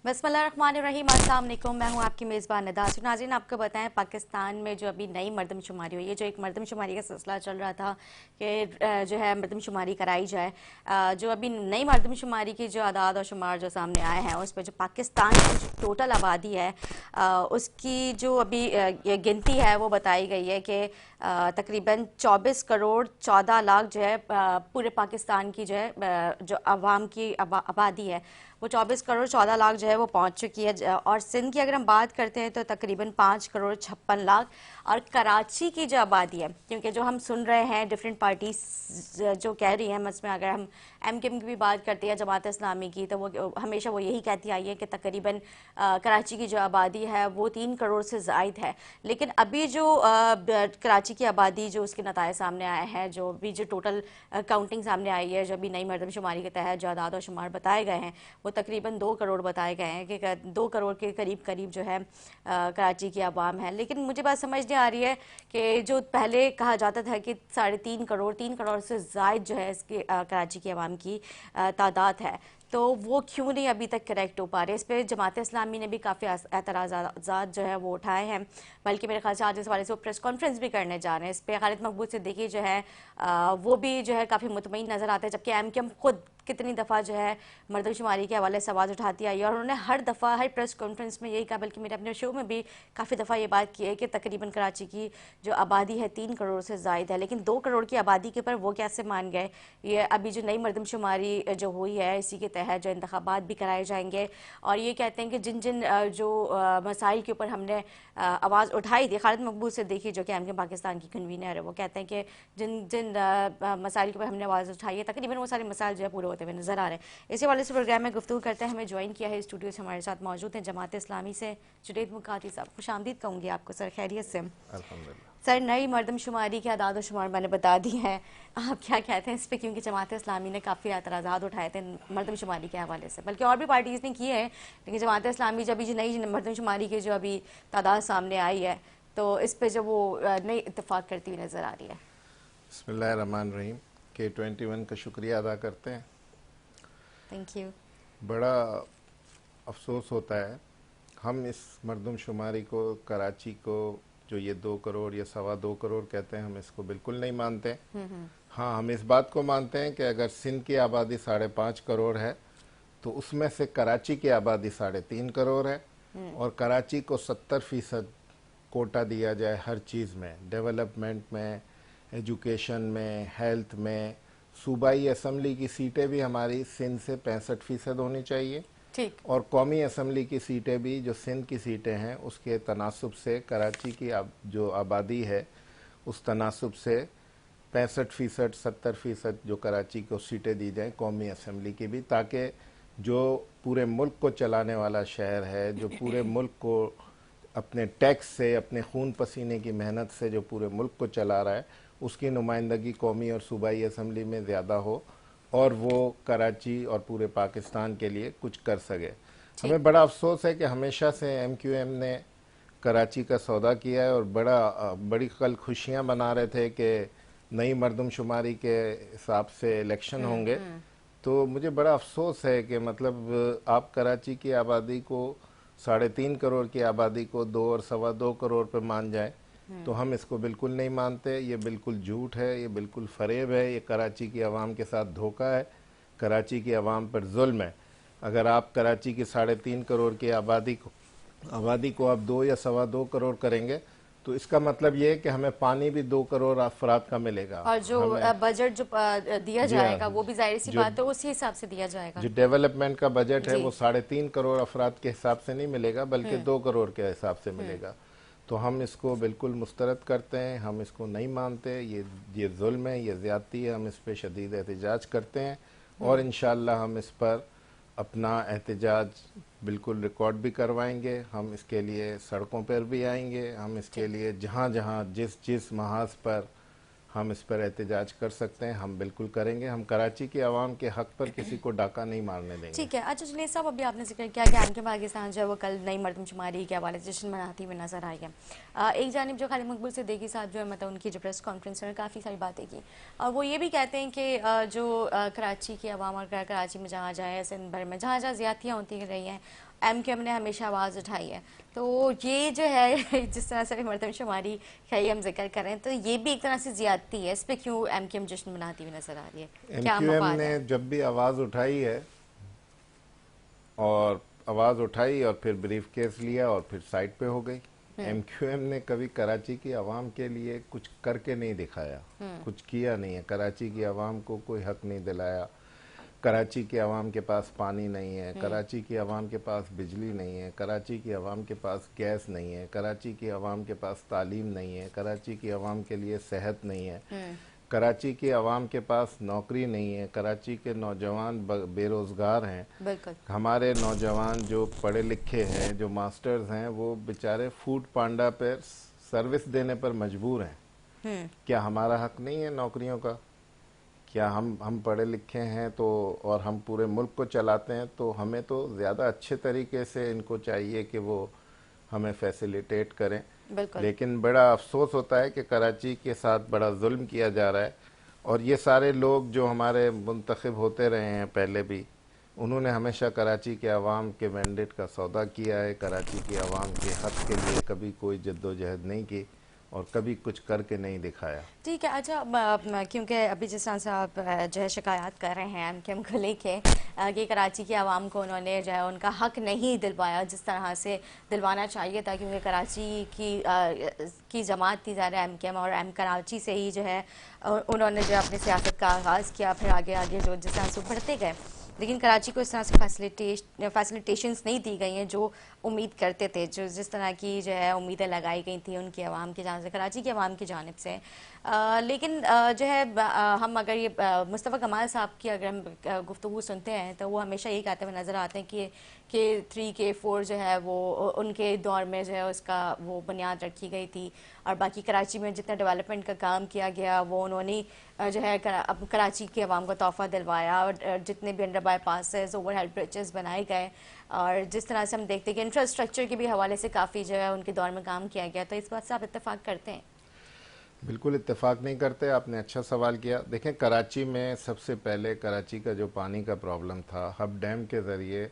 बिस्मिल्लाहिर्रहमानिर्रहीम। अस्सलाम वालेकुम। मैं हूं आपकी मेज़बान निदा। नाज़रीन, आपको बताएं, पाकिस्तान में जो अभी नई मरदमशुमारी हुई है, जो एक मरदमशुमारी का सिलसिला चल रहा था कि जो है मरदमशुमारी कराई जाए, जो अभी नई मरदमशुमारी की जो आदाद और शुमार जो सामने आए हैं, उस पर जो पाकिस्तान की जो टोटल आबादी है उसकी जो अभी ये गिनती है वो बताई गई है कि तकरीबन 24 करोड़ 14 लाख जो है पूरे पाकिस्तान की जो है जो आवाम की आबादी है वो 24 करोड़ 14 लाख जो है वो पहुंच चुकी है। और सिंध की अगर हम बात करते हैं तो तकरीबन 5 करोड़ 56 लाख। और कराची की जो आबादी है, क्योंकि जो हम सुन रहे हैं डिफरेंट पार्टीज जो कह रही हैं, इसमें अगर हम एमकेएम की भी बात करते हैं, जमात इस्लामी की, तो वो हमेशा वो यही कहती आई है कि तकरीबन कराची की जो आबादी है वो 3 करोड़ से ज़ायद है। लेकिन अभी जो कराची की आबादी जो उसके नताए सामने आए हैं, जो भी जो टोटल काउंटिंग सामने आई है, जो अभी नई मरदमशुमारी के तहत जो आदाद और शुमार बताए गए हैं वो तकरीबन 2 करोड़ बताए गए हैं कि 2 करोड़ के करीब करीब जो है कराची की आवाम है। लेकिन मुझे बात समझ नहीं आ रही है कि जो पहले कहा जाता था कि 3.5 करोड़ से ज़ायद जो है इसकी कराची की आवाम की तादाद है, तो वो क्यों नहीं अभी तक करेक्ट हो पा रहे। इस पर जमात इस्लामी ने भी काफ़ी एतराज़ात जो है वो उठाए हैं, बल्कि मेरे ख्याल से आज इस वाले से वो प्रेस कॉन्फ्रेंस भी करने जा रहे हैं। इस पर खालिद मकबूल सिद्दीकी जो है वो भी जो है काफ़ी मुतमईन नज़र आते हैं, जबकि एमकेएम खुद कितनी दफ़ा जो है मरदमशुमारी के हवाले से आवाज़ उठाती आई है और उन्होंने हर दफ़ा हर प्रेस कॉन्फ्रेंस में यही कहा, बल्कि मेरे अपने शो में भी काफ़ी दफ़ा ये बात की है कि तकरीबन कराची की जो आबादी है 3 करोड़ से ज़ायद है। लेकिन 2 करोड़ की आबादी के ऊपर वो कैसे मान गए। ये अभी जो नई मरदमशुमारी जो हुई है इसी के तहत जो इंतखाबात भी कराए जाएंगे, और ये कहते हैं कि जिन जिन जो मसाइल के ऊपर हमने आवाज़ उठाई थी, खालिद मकबूल सिद्दीकी जो कि एमकेएम पाकिस्तान की कन्वीनर है, वो कहते हैं कि जिन जिन मसाइल के ऊपर हमने आवाज़ उठाई है तकरीबन वो सारे मसाइल जो है पूरे होते हुए नजर आ रहे हैं। इसी वाले से प्रोग्राम में गुफ्तगू करते हैं। हमें ज्वाइन किया है स्टूडियो से, हमारे साथ मौजूद हैं जमात इस्लामी से जुनैद मुकाती साहब। खुशामदीद कहूँगी आपको सर, खैरियत से। अल्हम्दुलिल्लाह। सर, नई मरदमशुमारी की आदाद शुमार मैंने बता दी है, आप क्या कहते हैं इस पर, क्योंकि जमात इस्लामी ने काफ़ी एतराज़ात उठाए थे मरदमशुमारी के हवाले से, बल्कि और भी पार्टीज़ ने किए हैं, लेकिन जमात इस्लामी जब भी नई मरदमशुमारी की जो अभी तादाद सामने आई है तो इस पर जो वो नई इत्तेफाक करती हुई नज़र आ रही है। बिस्मिल्लाहिर्रहमानिर्रहीम। K21 का शुक्रिया अदा करते हैं। Thank you. बड़ा अफसोस होता है, हम इस मरदमशुमारी को, कराची को, जो ये 2 करोड़ या 2.25 करोड़ कहते हैं, हम इसको बिल्कुल नहीं मानते। हाँ, हम इस बात को मानते हैं कि अगर सिंध की आबादी 5.5 करोड़ है तो उसमें से कराची की आबादी 3.5 करोड़ है, और कराची को 70% कोटा दिया जाए हर चीज़ में, डेवलपमेंट में, एजुकेशन में, हेल्थ में। सूबाई असम्बली की सीटें भी हमारी सिंध से 65% होनी चाहिए, ठीक। और कौमी असम्बली की सीटें भी जो सिंध की सीटें हैं उसके तनासुब से कराची की जो आबादी है उस तनासुब से 65% 70% जो कराची को सीटें दी जाएं कौमी असम्बली की भी, ताकि जो पूरे मुल्क को चलाने वाला शहर है, जो पूरे मुल्क को अपने टैक्स से, अपने खून पसीने की मेहनत से जो पूरे मुल्क को चला रहा है, उसकी नुमाइंदगी कौमी और सूबाई असम्बली में ज़्यादा हो और वो कराची और पूरे पाकिस्तान के लिए कुछ कर सके। हमें बड़ा अफसोस है कि हमेशा से एमक्यूएम ने कराची का सौदा किया है और बड़ी कल खुशियां मना रहे थे कि नई मरदमशुमारी के हिसाब से इलेक्शन होंगे। तो मुझे बड़ा अफसोस है कि मतलब आप कराची की आबादी को 3.5 करोड़ की आबादी को 2 और 2.25 करोड़ पर मान जाए, तो हम इसको बिल्कुल नहीं मानते। ये बिल्कुल झूठ है, ये बिल्कुल फरेब है, ये कराची की आवाम के साथ धोखा है, कराची की आवाम पर जुल्म है। अगर आप कराची की 3.5 करोड़ की आबादी को आप 2 या 2.25 करोड़ करेंगे तो इसका मतलब ये है कि हमें पानी भी 2 करोड़ अफराद का मिलेगा। और जो बजट जो दिया जी जाएगा हाँ, वो भी जाहिर सी जो बात है उसी हिसाब से दिया जाएगा। जो डेवलपमेंट का बजट है जी। वो 3.5 करोड़ अफराद के हिसाब से नहीं मिलेगा, बल्कि 2 करोड़ के हिसाब से मिलेगा। तो हम इसको बिल्कुल मुस्तरद करते हैं, हम इसको नहीं मानते। ये जुल्म है, ये ज़्यादती है, हम इस पर शदीद एहतजाज करते हैं और इंशाअल्लाह हम इस पर अपना एहतजाज बिल्कुल रिकॉर्ड भी करवाएंगे। हम इसके लिए सड़कों पर भी आएंगे, हम इसके लिए जहाँ जहाँ जिस जिस महाज पर हम इस पर एहतजाज कर सकते हैं हम बिल्कुल करेंगे। हम कराची की आवाम के हक पर किसी को डाका नहीं मारने देंगे। ठीक है। अच्छा जुनैद साहब, अभी आपने जिक्र किया कि एमकेएम पाकिस्तान जो है वो कल नई मरदमशुमारी के हवाले से जश्न मनाती हुई नजर आई है। एक जानिब जो खालिद मकबूल सिद्दीकी साहब जो है मतलब उनकी जो प्रेस कॉन्फ्रेंस में काफ़ी सारी बातें की, और वो ये भी कहते हैं कि जो कराची की आवाम और कराची में जहाँ जहाँ सिंध भर में जहाँ जहाँ ज़्यादतियाँ होती रही हैं MQM ने हमेशा आवाज़ उठाई है। तो ये जो है जिस तरह से मरदमशुमारी का ही हम जिक्र करें, तो ये भी एक तरह से ज्यादती है। इस पे क्यों MQM जश्न मनाती हुई नजर आ रही है? क्या एमक्यूएम मफाद ने है? जब भी आवाज़ उठाई है और आवाज़ उठाई और फिर ब्रीफ केस लिया और फिर साइड पे हो गई। एमक्यूएम ने कभी कराची की आवाम के लिए कुछ करके नहीं दिखाया, कुछ किया नहीं है। कराची की आवाम को कोई हक नहीं दिलाया। कराची के आवाम के पास पानी नहीं है, कराची की आवाम के पास बिजली नहीं है, कराची की आवाम के पास गैस नहीं है, कराची की आवाम के पास तालीम नहीं है, कराची की आवाम के लिए सेहत नहीं है, कराची की आवाम के पास नौकरी नहीं है, कराची के नौजवान बेरोज़गार हैं। बिल्कुल। हमारे नौजवान जो पढ़े लिखे हैं, जो मास्टर्स हैं, वो बेचारे फूड पांडा पर सर्विस देने पर मजबूर हैं। क्या हमारा हक नहीं है नौकरियों का? क्या हम पढ़े लिखे हैं तो, और हम पूरे मुल्क को चलाते हैं, तो हमें तो ज़्यादा अच्छे तरीके से इनको चाहिए कि वो हमें फैसिलिटेट करें। बिल्कुल। लेकिन बड़ा अफसोस होता है कि कराची के साथ बड़ा जुल्म किया जा रहा है। और ये सारे लोग जो हमारे मुंतखब होते रहे हैं पहले भी, उन्होंने हमेशा कराची के अवाम के मैंडेट का सौदा किया है। कराची के अवाम के हक़ के लिए कभी कोई जद्दोजहद नहीं की और कभी कुछ करके नहीं दिखाया। ठीक है। अच्छा, क्योंकि अभी जिस तरह से आप जो है शिकायत कर रहे हैं MQM को लेके कि कराची की आवाम को उन्होंने जो है उनका हक नहीं दिलवाया जिस तरह से दिलवाना चाहिए था, क्योंकि कराची की जमात थी ज़ाहिर MQM, और कराची से ही जो है उन्होंने जो अपनी सियासत का आगाज़ किया, फिर आगे आगे जो जिस तरह से बढ़ते गए। लेकिन कराची को इस तरह से फैसिलिटेशंस नहीं दी गई हैं जो उम्मीद करते थे, जो जिस तरह की जो है उम्मीदें लगाई गई थी उनकी आवाम की जानिब से, कराची की आवाम की जानिब से। लेकिन जो है हम अगर ये मुस्तफ़ा कमाल साहब की अगर हम गुफ्तगू सुनते हैं तो वो हमेशा यही कहते हुए नज़र आते हैं कि K3 K4 जो है वो उनके दौर में जो है उसका वो बुनियाद रखी गई थी, और बाकी कराची में जितना डेवलपमेंट का काम किया गया वो उन्होंने जो है अब कराची के अवाम को तोहफ़ा दिलवाया, और जितने भी under bypasses, over head bridges बनाए गए, और जिस तरह से हम देखते हैं कि इंफ्रास्ट्रक्चर के भी हवाले से काफ़ी जो है उनके दौर में काम किया गया। तो इस बात से आप इत्तेफाक करते हैं? बिल्कुल इत्तेफाक नहीं करते। आपने अच्छा सवाल किया। देखें, कराची में सबसे पहले कराची का जो पानी का प्रॉब्लम था, हब डैम के ज़रिए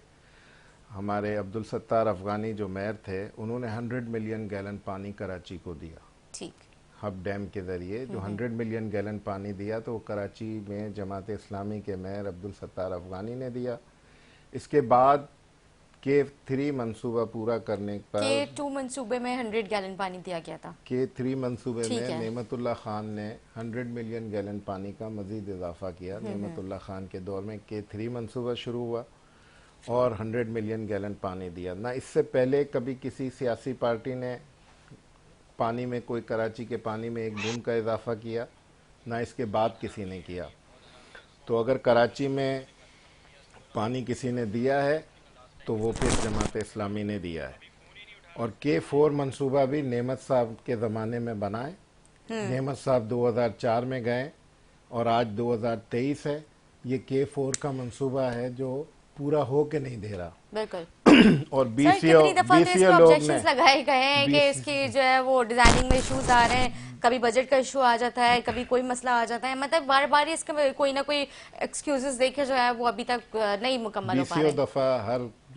हमारे अब्दुल सत्तार अफ़गानी जो मेयर थे, उन्होंने 100 मिलियन गैलन पानी कराची को दिया। ठीक। हब डैम के ज़रिए जो 100 मिलियन गैलन पानी दिया, तो वो कराची में जमात इस्लामी के मेयर अब्दुल सत्तार अफ़गानी ने दिया। इसके बाद K3 मंसूबा पूरा करने पर, K2 मंसूबे में 100 गैलन पानी दिया गया था। K3 मंसूबे ठीक में है। नेमतुल्ला खान ने 100 मिलियन गैलन पानी का मज़ीद इजाफा किया। नेमतुल्ला खान के दौर में K3 मंसूबा शुरू हुआ और 100 मिलियन गैलन पानी दिया। ना इससे पहले कभी किसी सियासी पार्टी ने पानी में, कोई कराची के पानी में एक बूंद का इजाफा किया, ना इसके बाद किसी ने किया। तो अगर कराची में पानी किसी ने दिया है तो वो फिर जमात इस्लामी ने दिया है। और K4 मंसूबा भी नेमत साहब के ज़माने में बनाए। नेमत साहब 2004 में गए और आज 2023 है। ये K4 का मंसूबा है जो पूरा हो के नहीं दे रहा। बिल्कुल। और सर, कितनी दफा तो इसको लोग ने ऑब्जेक्शंस लगाए गए हैं कि इसकी जो है वो डिजाइनिंग में इश्यूज आ रहे हैं, कभी बजट का इशू आ जाता है, कभी कोई मसला आ जाता है, मतलब बार बार इसका कोई ना कोई एक्सक्यूजेस देके जो है वो अभी तक नहीं मुकम्मल हो पा रहे। दफ़ा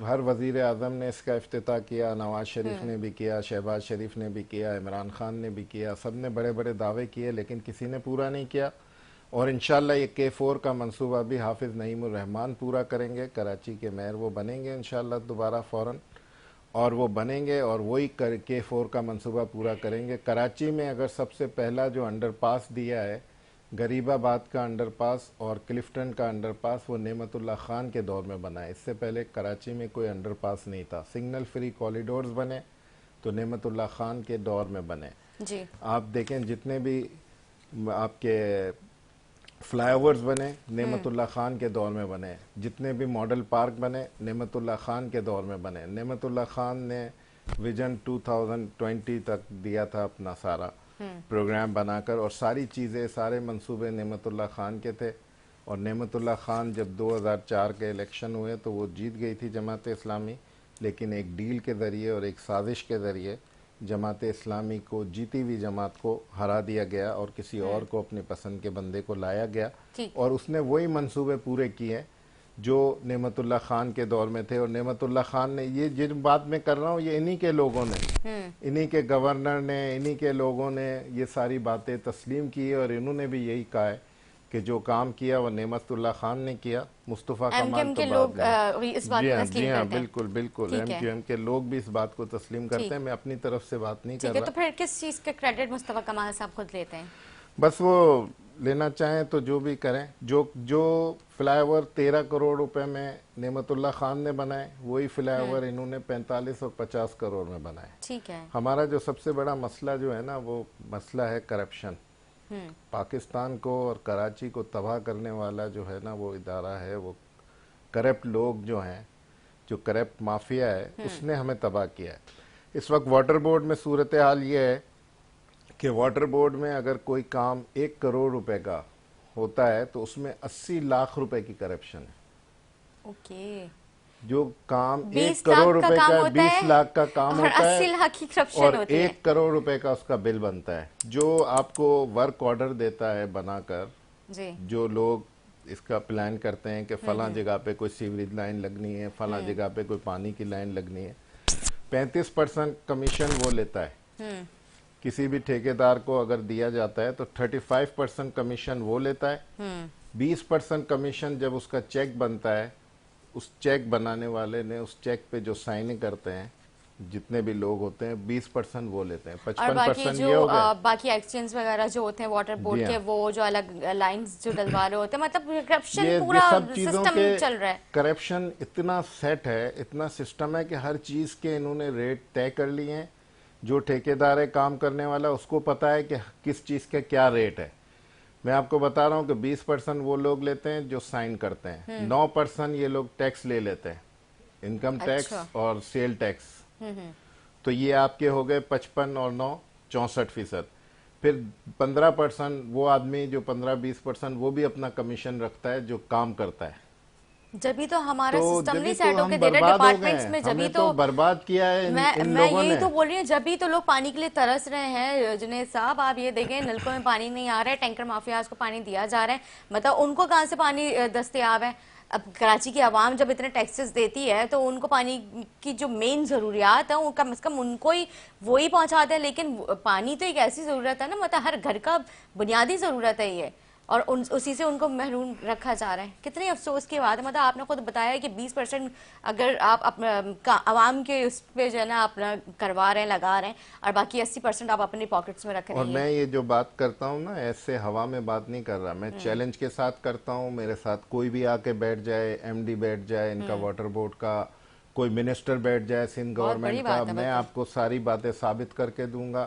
हर वज़ीर आज़म ने इसका इफ्तिताह किया। नवाज शरीफ ने भी किया, शहबाज शरीफ ने भी किया, इमरान खान ने भी किया। सब ने बड़े बड़े दावे किए लेकिन किसी ने पूरा नहीं किया। और इंशाल्लाह ये K4 का मंसूबा भी हाफिज़ नईमुर रहमान पूरा करेंगे। कराची के मेयर वो बनेंगे इंशाल्लाह दोबारा फ़ौरन, और वो बनेंगे और वही K4 का मंसूबा पूरा करेंगे। कराची में अगर सबसे पहला जो अंडरपास दिया है, गरीबाबाद का अंडरपास और क्लिफ्टन का अंडरपास, वो नेमतुल्ला खान के दौर में बना है। इससे पहले कराची में कोई अंडरपास नहीं था। सिग्नल फ्री कॉरिडोर्स बने तो नेमतुल्ला खान के दौर में बने। जी। आप देखें, जितने भी आपके फ्लाईओवर्स बने नेमतुल्ला खान के दौर में बने, जितने भी मॉडल पार्क बने नेमतुल्ला खान के दौर में बने। नेमतुल्ला खान ने विजन 2020 तक दिया था अपना सारा प्रोग्राम बनाकर, और सारी चीज़ें, सारे मंसूबे नेमतुल्ला खान के थे। और नेमतुल्ला खान जब 2004 के इलेक्शन हुए तो वो जीत गई थी जमात इस्लामी, लेकिन एक डील के ज़रिए और एक साजिश के ज़रिए जमात इस्लामी को, जीती हुई जमात को हरा दिया गया और किसी और को, अपनी पसंद के बंदे को लाया गया। और उसने वही मंसूबे पूरे किए जो नेमतुल्लाह खान के दौर में थे। और नेमतुल्लाह खान ने, ये जिन बात मैं कर रहा हूँ, ये इन्हीं के लोगों ने, इन्हीं के गवर्नर ने, इन्हीं के लोगों ने ये सारी बातें तस्लीम की और इन्होंने भी यही कहा है कि जो काम किया वो नेमतुल्लाह खान ने किया। मुस्तफ़ा कमाल एमकेएम तो के बाद लोग में। इस बात जी को हाँ, तस्लीम जी हाँ, करते हैं। बिल्कुल बिल्कुल। ठीक है, एमक्यूएम के लोग भी इस बात को तस्लीम करते ठीक। हैं। मैं अपनी तरफ से बात नहीं कर ठीक है, रहा। तो फिर किस चीज़ का क्रेडिट मुस्तफ़ा कमाल साहब खुद लेते हैं? बस वो लेना चाहें तो जो भी करें। जो फ्लाईओवर 13 करोड़ रुपए में नेमतुल्लाह खान ने बनाए, वही फ्लाईओवर इन्होंने 45 और 50 करोड़ में बनाए। ठीक है। हमारा जो सबसे बड़ा मसला जो है ना, वो मसला है करप्शन। पाकिस्तान को और कराची को तबाह करने वाला जो है ना, वो इदारा है, वो करप्ट लोग जो हैं, जो करप्ट माफिया है, उसने हमें तबाह किया है। इस वक्त वाटर बोर्ड में सूरत हाल ये है कि वाटर बोर्ड में अगर कोई काम 1 करोड़ रुपए का होता है तो उसमें 80 लाख रुपए की करप्शन है। ओके। जो काम 20 1 करोड़ लाख का रुपए काम का होता 20 है लाख का काम और होता 80 है लाख की करप्शन और होती है। 1 करोड़ रुपए का उसका बिल बनता है। जो आपको वर्क ऑर्डर देता है बनाकर, जी। जो लोग इसका प्लान करते हैं कि फलां जगह पे कोई सीवरेज लाइन लगनी है, फलां जगह पे कोई पानी की लाइन लगनी है, 35% कमीशन वो लेता है। किसी भी ठेकेदार को अगर दिया जाता है तो 35% कमीशन वो लेता है। 20% कमीशन जब उसका चेक बनता है, उस चेक बनाने वाले ने उस चेक पे जो साइन करते हैं, जितने भी लोग होते हैं, 20% वो लेते हैं। और बाकी 55% जो ये हो गए। बाकी एक्सचेंज वगैरह जो होते हैं वाटर बोर्ड जी के, हाँ, वो जो अलग लाइंस जो डलवा रहे होते हैं, मतलब करप्शन ये पूरा सब चीजों सिस्टम के चल रहा है। करप्शन इतना सेट है, इतना सिस्टम है कि हर चीज के इन्होंने रेट तय कर लिए हैं। जो ठेकेदार है काम करने वाला, उसको पता है कि किस चीज के क्या रेट है। मैं आपको बता रहा हूं कि 20% वो लोग लेते हैं जो साइन करते हैं, 9% ये लोग टैक्स ले लेते हैं, इनकम टैक्स अच्छा। और सेल टैक्स। तो ये आपके हो गए 55 और 9 64%। फिर 15% वो आदमी जो 15-20% वो भी अपना कमीशन रखता है जो काम करता है। जब भी तो हमारा तो सिस्टम जब नहीं भी तो सेट होके हम दे रहे बर्बाद हो गए डिपार्टमेंट्स हैं, में, जब भी हमें तो तो बर्बाद किया है इन मैं लोगों यही ने। तो बोल रही हूँ, जब भी तो लोग पानी के लिए तरस रहे हैं। जुनेद साहब, आप ये देखें, नलकों में पानी नहीं आ रहा है, टैंकर माफियाज को पानी दिया जा रहा है, मतलब उनको कहाँ से पानी दस्तयाब है? अब कराची की आवाम जब इतने टैक्सेस देती है तो उनको पानी की जो मेन ज़रूरियात है वो कम से कम उनको ही वो ही पहुंचाते हैं। लेकिन पानी तो एक ऐसी ज़रूरत है ना, मतलब हर घर का बुनियादी ज़रूरत है ये, और उसी से उनको महरूम रखा जा रहा है। कितने अफसोस की बात है। मतलब आपने खुद बताया कि 20% अगर आप आवाम के उस पर जो है ना अपना करवा रहे हैं, लगा रहे हैं, और बाकी 80% आप अपनी पॉकेट्स में रख रहे और हैं। मैं ये जो बात करता हूँ ना, ऐसे हवा में बात नहीं कर रहा, मैं चैलेंज के साथ करता हूँ। मेरे साथ कोई भी आके बैठ जाए, एमडी बैठ जाए इनका वाटर बोर्ड का, कोई मिनिस्टर बैठ जाए सिंध बहुत बड़ी गवर्नमेंट का, बात है मैं बल्कि। आपको सारी बातें साबित करके दूंगा।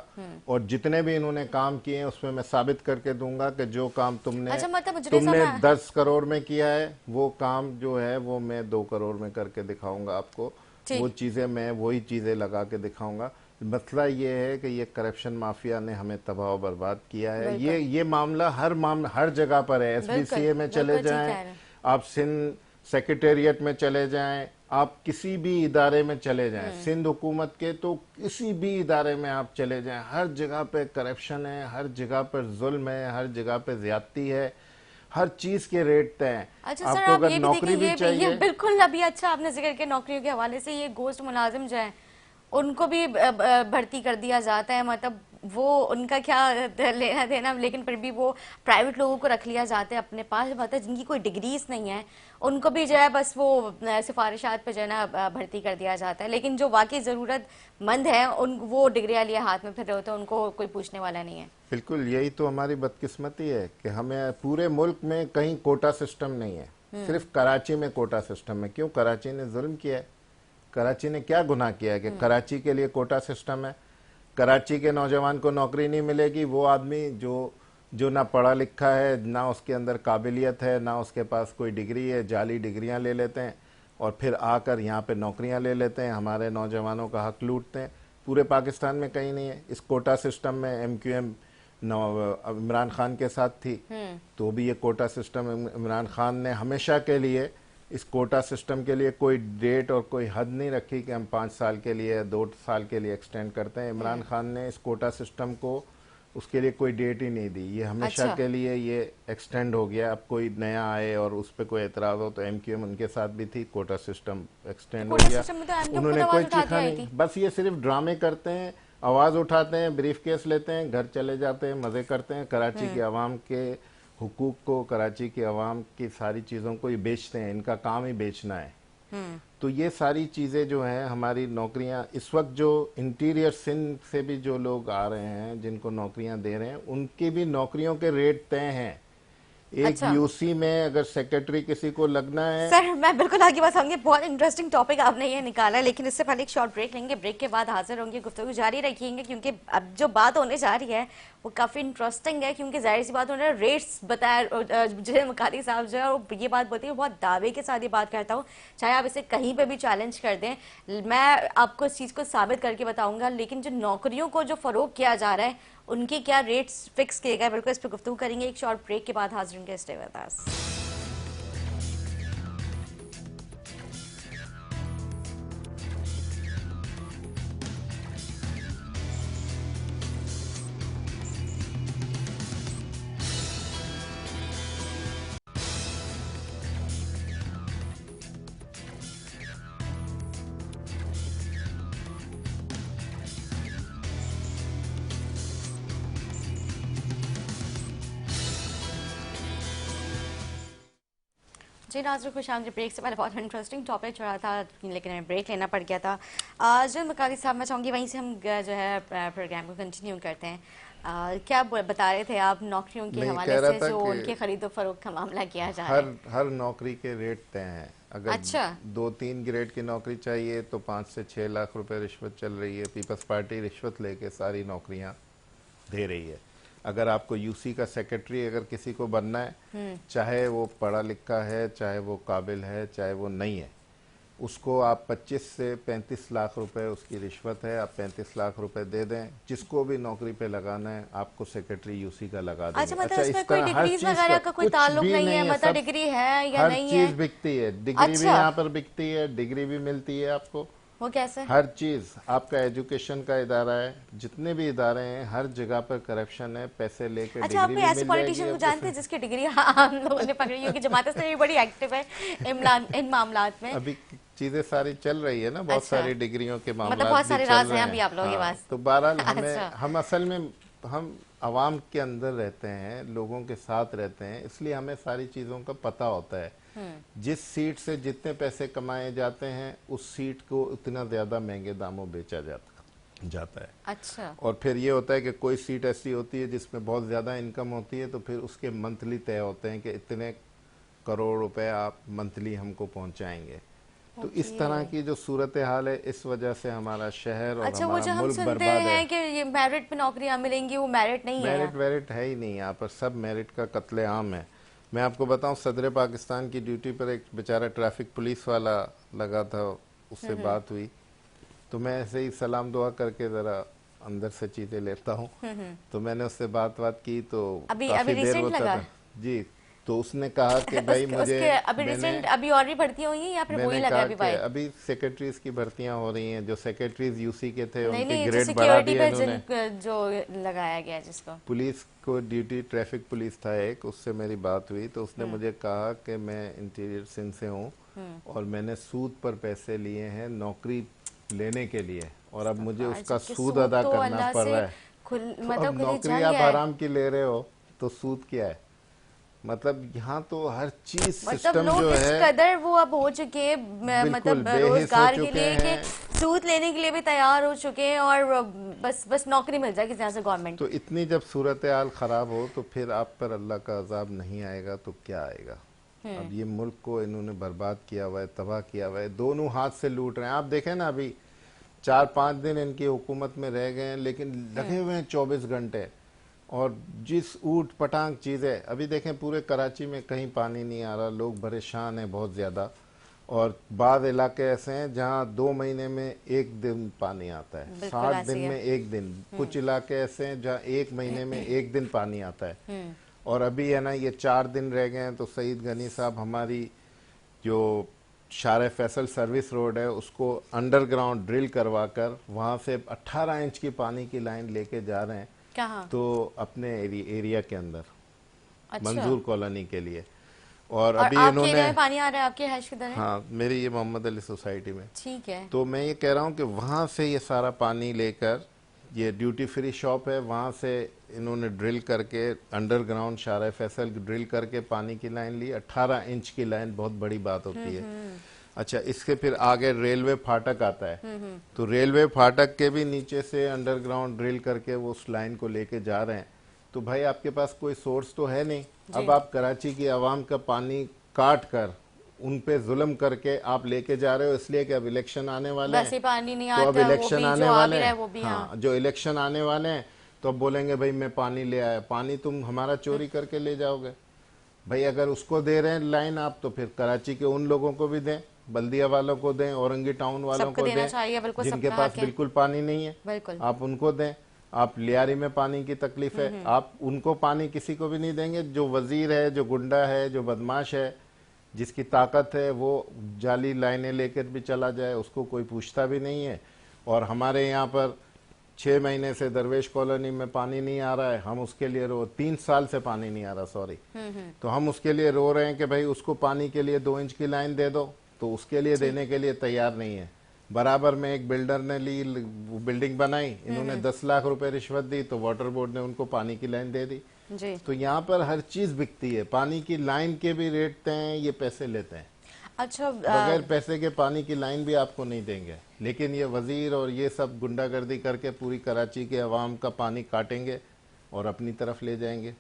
और जितने भी इन्होंने काम किए हैं उसमें मैं साबित करके दूंगा कि जो काम अच्छा, मतलब जुनेद साहब, तुमने मैं 10 करोड़ में किया है, वो काम जो है वो मैं 2 करोड़ में करके दिखाऊंगा आपको। वो ठीक। चीजें मैं वही चीजें लगा के दिखाऊंगा। मसला ये है कि ये करप्शन माफिया ने हमें तबाह और बर्बाद किया है। बिल्कुल ये मामला हर जगह पर है। बिल्कुल एसबीसीए में चले बिल्कुल ठीक जाएं, कह रहे हैं। आप सिंध सेक्रेटेरिएट में चले जाएं, आप किसी भी इदारे में चले जाएं, सिंध हुकूमत के तो किसी भी इदारे में आप चले जाएं, हर जगह पे करप्शन है, हर जगह पर जुल्म है, हर जगह पे ज्यादती है, हर चीज के रेट तय हैं। अच्छा सर, आपको आप अगर ये भी देखें, नौकरी भी ये चाहिए, बिल्कुल अभी अच्छा आपने जिक्र किया नौकरियों के हवाले से, ये गोश्त मुलाजिम जो है उनको भी भर्ती कर दिया जाता है। मतलब वो उनका क्या लेना देना, लेकिन फिर भी वो प्राइवेट लोगों को रख लिया जाता है अपने पास, मतलब जिनकी कोई डिग्रीज नहीं है उनको भी जो है बस वो सिफारिशात पे जो है ना भर्ती कर दिया जाता है। लेकिन जो वाकई ज़रूरतमंद है उन वो डिग्रियाँ लिए हाथ में फिर रहे होते हैं, उनको कोई पूछने वाला नहीं है। बिल्कुल यही तो हमारी बदकिस्मती है कि हमें पूरे मुल्क में कहीं कोटा सिस्टम नहीं है, सिर्फ कराची में कोटा सिस्टम है। क्यों? कराची ने जुल्म किया है। कराची ने क्या गुनाह किया है कि कराची के लिए कोटा सिस्टम है? कराची के नौजवान को नौकरी नहीं मिलेगी। वो आदमी जो ना पढ़ा लिखा है, ना उसके अंदर काबिलियत है, ना उसके पास कोई डिग्री है, जाली डिग्रियां ले लेते हैं और फिर आकर यहाँ पे नौकरियां ले लेते हैं, हमारे नौजवानों का हक लूटते हैं। पूरे पाकिस्तान में कहीं नहीं है। इस कोटा सिस्टम में एमक्यूएम इमरान खान के साथ थी, तो भी ये कोटा सिस्टम इमरान खान ने हमेशा के लिए इस कोटा सिस्टम के लिए कोई डेट और कोई हद नहीं रखी कि हम 5 साल के लिए 2 साल के लिए एक्सटेंड करते हैं। इमरान खान ने इस कोटा सिस्टम को उसके लिए कोई डेट ही नहीं दी। ये हमेशा अच्छा। के लिए ये एक्सटेंड हो गया। अब कोई नया आए और उस पर कोई एतराज़ हो तो एमक्यूएम उनके साथ भी थी, कोटा सिस्टम तो एक्सटेंड हो कोटा गया। सिस्टम में तो एमक्यूएम खुद उन्होंने कोई आवाज उठा के चीखा आई नहीं, थी। बस ये सिर्फ ड्रामे करते हैं, आवाज़ उठाते हैं, ब्रीफ केस लेते हैं, घर चले जाते हैं, मज़े करते हैं। कराची के अवाम के हुकूक को, कराची के अवाम की सारी चीज़ों को ये बेचते हैं, इनका काम ही बेचना है। तो ये सारी चीज़ें जो हैं, हमारी नौकरियां इस वक्त जो इंटीरियर सिंध से भी जो लोग आ रहे हैं जिनको नौकरियां दे रहे हैं, उनकी भी नौकरियों के रेट तय हैं। एक अच्छा यूसी में अगर सेक्रेटरी किसी को लगना है, सर, मैं बिल्कुल आगे बात होंगे। बहुत इंटरेस्टिंग टॉपिक आपने ये निकाला है, लेकिन इससे पहले एक शॉर्ट ब्रेक लेंगे। ब्रेक के बाद हाजिर होंगे, गुफ्तगू जारी रखेंगे, क्योंकि अब जो बात होने जा रही है वो काफ़ी इंटरेस्टिंग है। क्योंकि जाहिर सी बात, उन्होंने रेट्स बताया जय मुखारी साहब जो है, और ये बात बोलती है, बहुत दावे के साथ ये बात कहता हूँ, चाहे आप इसे कहीं पर भी चैलेंज कर दें, मैं आपको इस चीज़ को साबित करके बताऊंगा। लेकिन जो नौकरियों को जो फ़रोग किया जा रहा है, उनके क्या रेट्स फिक्स किए गए, बिल्कुल इस पर गुफ्तगू करेंगे। एक शॉर्ट ब्रेक के बाद हाजिर होंगे। Stay with us. जी नाज़रीन, खुश आमदीद। ब्रेक से पहले बहुत इंटरेस्टिंग टॉपिक चल रहा था, लेकिन हमें ब्रेक लेना पड़ गया था। जन मकाली साहब, मैं चाहूँगी वहीं से हम जो है प्रोग्राम को कंटिन्यू करते हैं। क्या बता रहे थे आप नौकरियों के मैं हवाले कह रहा से, था जो कि उनके खरीदो फरोख्त का मामला किया जा रहा हर है? हर नौकरी के रेट तय हैं। अगर अच्छा। 2-3 ग्रेड की नौकरी चाहिए तो 5 से 6 लाख रुपए रिश्वत चल रही है। पीपल्स पार्टी रिश्वत लेके सारी नौकरियां दे रही है। अगर आपको यूसी का सेक्रेटरी अगर किसी को बनना है, चाहे वो पढ़ा लिखा है, चाहे वो काबिल है, चाहे वो नहीं है, उसको आप 25 से 35 लाख रुपए उसकी रिश्वत है। आप 35 लाख रुपए दे दें, जिसको भी नौकरी पे लगाना है आपको सेक्रेटरी यूसी का लगा अच्छा, देंगे। मतलब अच्छा, इसमें इस कोई तरह हर डिग्रीज चीज का वगैरह का कोई कुछ ताल्लुक भी नहीं है? नहीं है, मतलब सब डिग्री है या हर नहीं चीज है? बिकती है। डिग्री भी अच्छा, यहाँ पर बिकती है, डिग्री भी मिलती है आपको। वो कैसे? हर चीज, आपका एजुकेशन का इदारा है, जितने भी इदारे हैं, हर जगह पर करप्शन है। पैसे लेके अच्छा, आप डिग्री कोई भी ऐसे मिल जाएगी पॉलिटिशियन को जानते आपको। हैं जिसकी डिग्री हम लोगों ने पकड़ी हो? कि जमात इस्लामी भी बड़ी एक्टिव है इन मामलात में। अभी चीजें सारी चल रही है ना, बहुत अच्छा, सारी डिग्रियों के मतलब मामलात बहुत भी सारे चल राज रहे हैं हैं। अभी आप लोगों के हाँ, पास। तो बहरहाल अच्छा। हम असल में हम आवाम के अंदर रहते हैं, लोगों के साथ रहते हैं, इसलिए हमें सारी चीजों का पता होता है। जिस सीट से जितने पैसे कमाए जाते हैं, उस सीट को उतना ज्यादा महंगे दामों बेचा जाता है। अच्छा। और फिर ये होता है कि कोई सीट ऐसी होती है जिसमें बहुत ज़्यादा इनकम होती है, तो फिर उसके मंथली तय होते हैं कि इतने करोड़ रुपए आप मंथली हमको पहुंचाएंगे। तो इस ओके। तरह की जो सूरत हाल है, इस वजह से हमारा शहर और अच्छा, वो हमारा जो हम मुल्क सुनते बर्बाद है। हैं कि ये मेरिट पे नौकरियां मिलेंगी, वो मेरिट नहीं है मेरिट यहाँ। वेरिट है ही नहीं यहाँ पर, सब मेरिट का कत्लेआम है। मैं आपको बताऊं, सदर पाकिस्तान की ड्यूटी पर एक बेचारा ट्रैफिक पुलिस वाला लगा था, उससे बात हुई, तो मैं ऐसे ही सलाम दुआ करके ज़रा अंदर से चीज़ें लेता हूँ। तो मैंने उससे बात की तो अभी अभी काफ़ी देर वो रिसेंट लगा? था। जी, तो उसने कहा कि भाई मुझे, उसके अभी मैंने रिसेंट अभी और भी भर्ती हुई हैं या फिर वही मैंने लगा कहा अभी कि भाई? अभी सेक्रेटरीज की भर्तियां हो रही हैं। जो सेक्रेटरीज यूसी के थे नहीं उनके नहीं, जो ग्रेड बढ़ा सिक्योरिटी दिए पे इन्होंने। जो लगाया गया जिसको। पुलिस को ड्यूटी, ट्रैफिक पुलिस था एक, उससे मेरी बात हुई तो उसने मुझे कहा कि मैं इंटीरियर सिंध से हूँ और मैंने सूद पर पैसे लिए हैं नौकरी लेने के लिए, और अब मुझे उसका जबकि सूद सूद अदा तो करना अल्लाह पड़ से रहा है। तो मतलब अब खुली नौकरी जंग आप है। आराम की ले रहे हो तो सूद क्या है? मतलब यहाँ तो हर चीज मतलब सिस्टम लोग जो इस है कदर वो अब हो चुके हैं, बिल्कुल मतलब बेहिस हो रोजगार के चुके लिए, कि हैं। सूद लेने के लिए भी तैयार हो चुके हैं, और बस बस नौकरी मिल जाए किसी तरह से गवर्नमेंट। तो इतनी जब सूरत हाल खराब हो तो फिर आप पर अल्लाह का अजाब नहीं आएगा तो क्या आएगा? अब ये मुल्क को इन्होंने बर्बाद किया हुआ है, तबाह किया हुआ है, दोनों हाथ से लूट रहे हैं। आप देखें ना, अभी 4-5 दिन इनकी हुकूमत में रह गए हैं, लेकिन लगे हुए हैं 24 घंटे। और जिस ऊट पटांग चीज़ें, अभी देखें पूरे कराची में कहीं पानी नहीं आ रहा, लोग परेशान हैं बहुत ज़्यादा। और बाद इलाके ऐसे हैं जहाँ 2 महीने में 1 दिन पानी आता है, बिल्कुल 60 ऐसे दिन ही है। में 1 दिन। कुछ इलाके ऐसे हैं जहाँ 1 महीने में 1 दिन पानी आता है। और अभी है ना, ये 4 दिन रह गए हैं तो सईद गनी साहब हमारी जो शारे फैसल सर्विस रोड है उसको अंडरग्राउंड ड्रिल करवा कर वहाँ से 18 इंच की पानी की लाइन लेके जा रहे हैं। कहाँ? तो अपने एरिया के अंदर, अच्छा। मंजूर कॉलोनी के लिए। और और अभी आपके इन्होंने, एरिया में पानी आ रहा है? आपके हैश किधर है? हाँ मेरी ये मोहम्मद अली सोसाइटी में। ठीक है। तो मैं ये कह रहा हूँ कि वहाँ से ये सारा पानी लेकर, ये ड्यूटी फ्री शॉप है, वहाँ से इन्होंने ड्रिल करके अंडरग्राउंड शारा फैसल ड्रिल करके पानी की लाइन ली। 18 इंच की लाइन बहुत बड़ी बात होती है। अच्छा, इसके फिर आगे रेलवे फाटक आता है, तो रेलवे फाटक के भी नीचे से अंडरग्राउंड ड्रिल करके वो उस लाइन को लेके जा रहे हैं। तो भाई आपके पास कोई सोर्स तो है नहीं। अब आप कराची की आवाम का पानी काट कर उन पे जुल्म करके आप लेके जा रहे हो, इसलिए कि अब इलेक्शन आने वाले वैसे ही हैं। पानी नहीं तो अब आता, वो इलेक्शन भी जो आने आ वाले भी रहा है हैं, वो भी। हाँ जो इलेक्शन आने वाले हैं, तो अब बोलेंगे भाई मैं पानी ले आया। पानी तुम हमारा चोरी करके ले जाओगे भाई। अगर उसको दे रहे हैं लाइन आप, तो फिर कराची के उन लोगों को भी दें, बल्दिया वालों को दें, औरंगी टाउन वालों सबको को देना दें, चाहिए, बिल्कुल जिनके सबका पास हक है। बिल्कुल पानी नहीं है बिल्कुल। आप उनको दें। आप लियारी में पानी की तकलीफ है, आप उनको पानी किसी को भी नहीं देंगे। जो वजीर है, जो गुंडा है, जो बदमाश है, जिसकी ताकत है, वो जाली लाइनें लेकर भी चला जाए, उसको कोई पूछता भी नहीं है। और हमारे यहाँ पर 6 महीने से दरवेश कॉलोनी में पानी नहीं आ रहा है, हम उसके लिए 3 साल से पानी नहीं आ रहा, सॉरी। तो हम उसके लिए रो रहे हैं कि भाई उसको पानी के लिए 2 इंच की लाइन दे दो, तो उसके लिए देने के लिए तैयार नहीं है। बराबर में एक बिल्डर ने ली, बिल्डिंग बनाई, इन्होंने 10 लाख रुपए रिश्वत दी, तो वाटर बोर्ड ने उनको पानी की लाइन दे दी। जी। तो यहाँ पर हर चीज बिकती है, पानी की लाइन के भी रेट हैं, ये पैसे लेते हैं। अच्छा। बगैर पैसे के पानी की लाइन भी आपको नहीं देंगे। लेकिन ये वजीर और ये सब गुंडागर्दी करके पूरी कराची के अवाम का पानी काटेंगे और अपनी तरफ ले जाएंगे।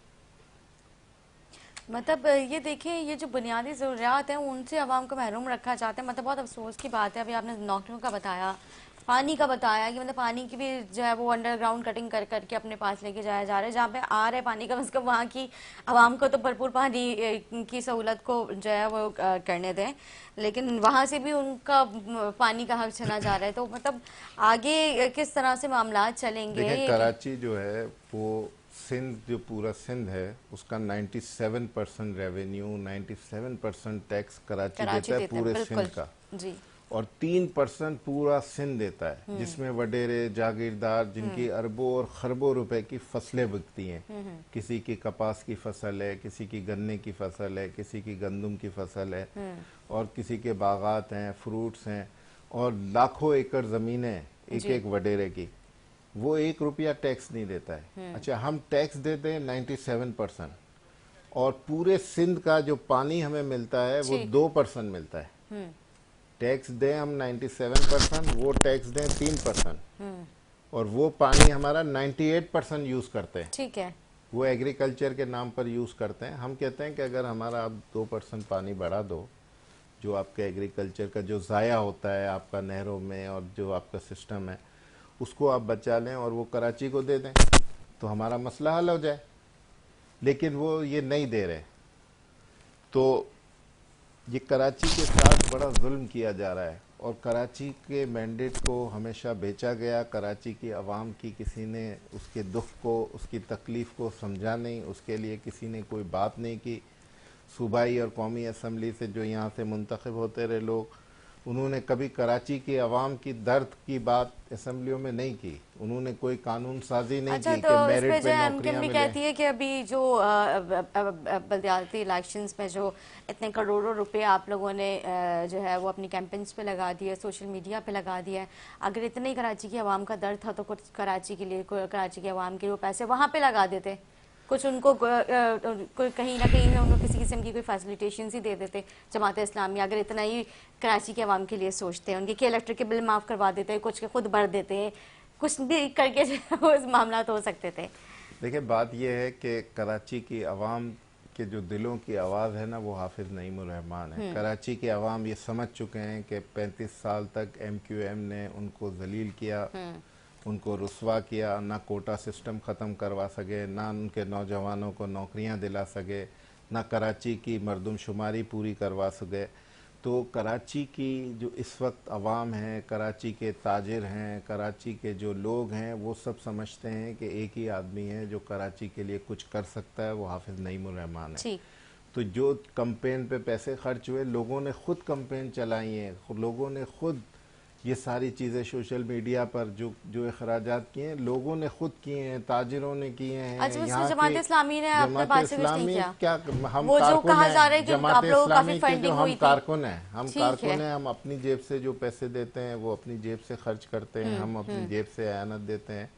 मतलब ये देखिए, ये जो बुनियादी ज़रूरियात हैं उनसे आवाम को महरूम रखा चाहते हैं। मतलब बहुत अफसोस की बात है। अभी आपने नौकरियों का बताया, पानी का बताया कि मतलब पानी की भी जो है वो अंडरग्राउंड कटिंग कर करके अपने पास लेके जाया जा रहा है। जहाँ पे आ रहा है पानी, कम से कम वहाँ की आवाम को तो भरपूर पानी की सहूलत को जो है वो करने दें, लेकिन वहाँ से भी उनका पानी का हक छीना जा रहा है। तो मतलब आगे किस तरह से मामला चलेंगे? देखें, कराची जो है वो सिंध, जो पूरा सिंध है उसका 97% रेवेन्यू, 97% टैक्स कराची देता है पूरे सिंध का। जी। और 3% पूरा सिंध देता है, जिसमें वडेरे जागीरदार जिनकी अरबों और खरबों रुपए की फसलें बिकती हैं। किसी की कपास की फसल है, किसी की गन्ने की फसल है, किसी की गंदम की फसल है, और किसी के बागात हैं, फ्रूट्स हैं, और लाखों एकड़ जमीनें एक एक वडेरे की। वो 1 रुपया टैक्स नहीं देता है। अच्छा, हम टैक्स देते हैं 97%, और पूरे सिंध का जो पानी हमें मिलता है वो 2% मिलता है। टैक्स दें हम 97%, वो टैक्स दें 3%, और वो पानी हमारा 98% यूज करते हैं। ठीक है। वो एग्रीकल्चर के नाम पर यूज करते हैं। हम कहते हैं कि अगर हमारा आप 2% पानी बढ़ा दो, जो आपके एग्रीकल्चर का जो ज़ाया होता है आपका नहरों में, और जो आपका सिस्टम है उसको आप बचा लें और वो कराची को दे दें, तो हमारा मसला हल हो जाए। लेकिन वो ये नहीं दे रहे। तो ये कराची के साथ बड़ा जुल्म किया जा रहा है, और कराची के मैंडेट को हमेशा बेचा गया। कराची की आवाम की किसी ने उसके दुख को, उसकी तकलीफ को समझा नहीं, उसके लिए किसी ने कोई बात नहीं की। सूबाई और कौमी असम्बली से जो यहाँ से मुंतखब होते रहे लोग, उन्होंने कभी कराची की आवाम की दर्द की बात असम्बलियों में नहीं की। उन्होंने कोई कानून साजी नहीं अच्छा, की तो कि इस मेरिट पे पे जो है एमकिन नौकरियां भी मिले। कहती है कि अभी जो बल्दियाती इलेक्शंस में जो इतने करोड़ों रुपए आप लोगों ने जो है वो अपनी कैंपेन्स पे लगा दिए, सोशल मीडिया पे लगा दिया है, अगर इतने ही कराची की आवाम का दर्द था तो कुछ कराची के लिए, कराची की आवाम के लिए वो पैसे वहाँ पे लगा देते, कुछ उनको कहीं ना कहीं उनको किसी किस्म की कोई फैसिलिटेशन ही दे देते। जमात इस्लामी अगर इतना ही कराची के अवाम के लिए सोचते हैं, उनके के इलेक्ट्रिक के बिल माफ़ करवा देते हैं, कुछ के खुद भर देते हैं, कुछ भी करके जो इस मामला तो हो सकते थे। देखिए, बात यह है कि कराची की आवाम के जो दिलों की आवाज़ है ना, वो हाफिज नईमुर रहमान है। कराची के अवाम ये समझ चुके हैं कि 35 साल तक MQM ने उनको जलील किया, उनको रुस्वा किया, ना कोटा सिस्टम ख़त्म करवा सके, ना उनके नौजवानों को नौकरियां दिला सके, ना कराची की मरदमशुमारी पूरी करवा सके। तो कराची की जो इस वक्त अवाम है, कराची के ताजिर हैं, कराची के जो लोग हैं, वो सब समझते हैं कि एक ही आदमी है जो कराची के लिए कुछ कर सकता है, वो हाफिज नईमुर रहमान है। तो जो कंपेन पे पैसे खर्च हुए, लोगों ने खुद कंपेन चलाई है, लोगों ने खुद ये सारी चीज़ें सोशल मीडिया पर जो जो अखराजात किए हैं लोगों ने खुद किए हैं, ताजिरों ने किए हैं। अच्छा, यहाँ जमात की इस्लामी ने अपने जमात पास से कुछ नहीं इस्लामी किया? क्या, हम वो जो कारकुन कहा जा रहा है हैं कि जमात आप लोगों को काफी इस्लामी के, जो फंडिंग हम हुई थी। कारकुन हैं, हम ठीक कारकुन है। हैं, हम अपनी जेब से जो पैसे देते हैं वो अपनी जेब से खर्च करते हैं, हम अपनी जेब से अयानत देते हैं।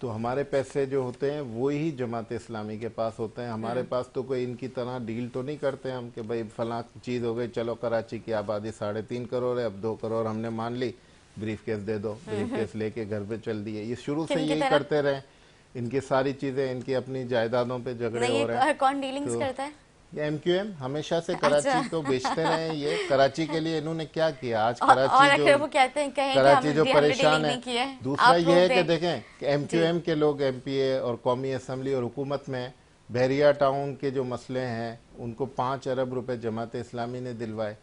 तो हमारे पैसे जो होते हैं वो ही जमात इस्लामी के पास होते हैं। हमारे पास तो कोई इनकी तरह डील तो नहीं करते हम कि भाई फलां चीज़ हो गई, चलो कराची की आबादी 3.5 करोड़ है, अब 2 करोड़ हमने मान ली, ब्रीफ केस दे दो, ब्रीफ केस लेके घर पे चल दिए। ये शुरू से किन की यही तरह? करते रहे। इनकी सारी चीज़ें, इनकी अपनी जायदादों पे झगड़े नहीं, हो रहे हैं। ये कौन डीलिंग्स तो करता है? MQM हमेशा से अच्छा। कराची को बेचते रहे हैं। ये कराची के लिए इन्होंने क्या किया आज? और कराची जो, अगर वो कहते हैं कहें कि कराची जो हमने परेशान डीलिंग है। नहीं की है, दूसरा आप ये प्रूफ है कि दें। देखें कि MQM के लोग MPA और कौमी असम्बली और हुकूमत में बहरिया टाउन के जो मसले हैं उनको 5 अरब रुपए जमात इस्लामी ने दिलवाए,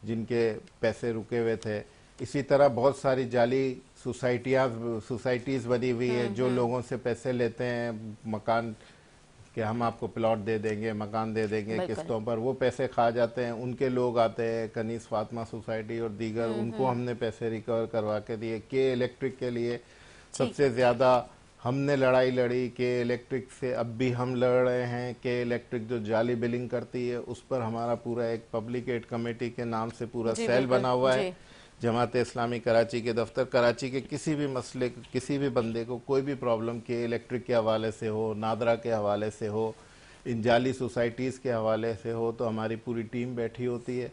जिनके पैसे रुके हुए थे। इसी तरह बहुत सारी जाली सोसाइटीज बनी हुई है जो लोगों से पैसे लेते हैं, मकान कि हम आपको प्लॉट दे देंगे, मकान दे देंगे बिल्कुल। किस्तों पर, वो पैसे खा जाते हैं। उनके लोग आते हैं, कनीस फातिमा सोसाइटी और दीगर, उनको हमने पैसे रिकवर करवा के दिए। के इलेक्ट्रिक के लिए सबसे ज़्यादा हमने लड़ाई लड़ी, के इलेक्ट्रिक से अब भी हम लड़ रहे हैं। के इलेक्ट्रिक जो जाली बिलिंग करती है उस पर हमारा पूरा एक पब्लिक एड कमेटी के नाम से पूरा जी, सेल बिल्कुल, बना हुआ है। जी। जमात इस्लामी कराची के दफ्तर, कराची के किसी भी मसले, किसी भी बंदे को कोई भी प्रॉब्लम के इलेक्ट्रिक के हवाले से हो, नादरा के हवाले से हो, इन जाली सोसाइटीज़ के हवाले से हो, तो हमारी पूरी टीम बैठी होती है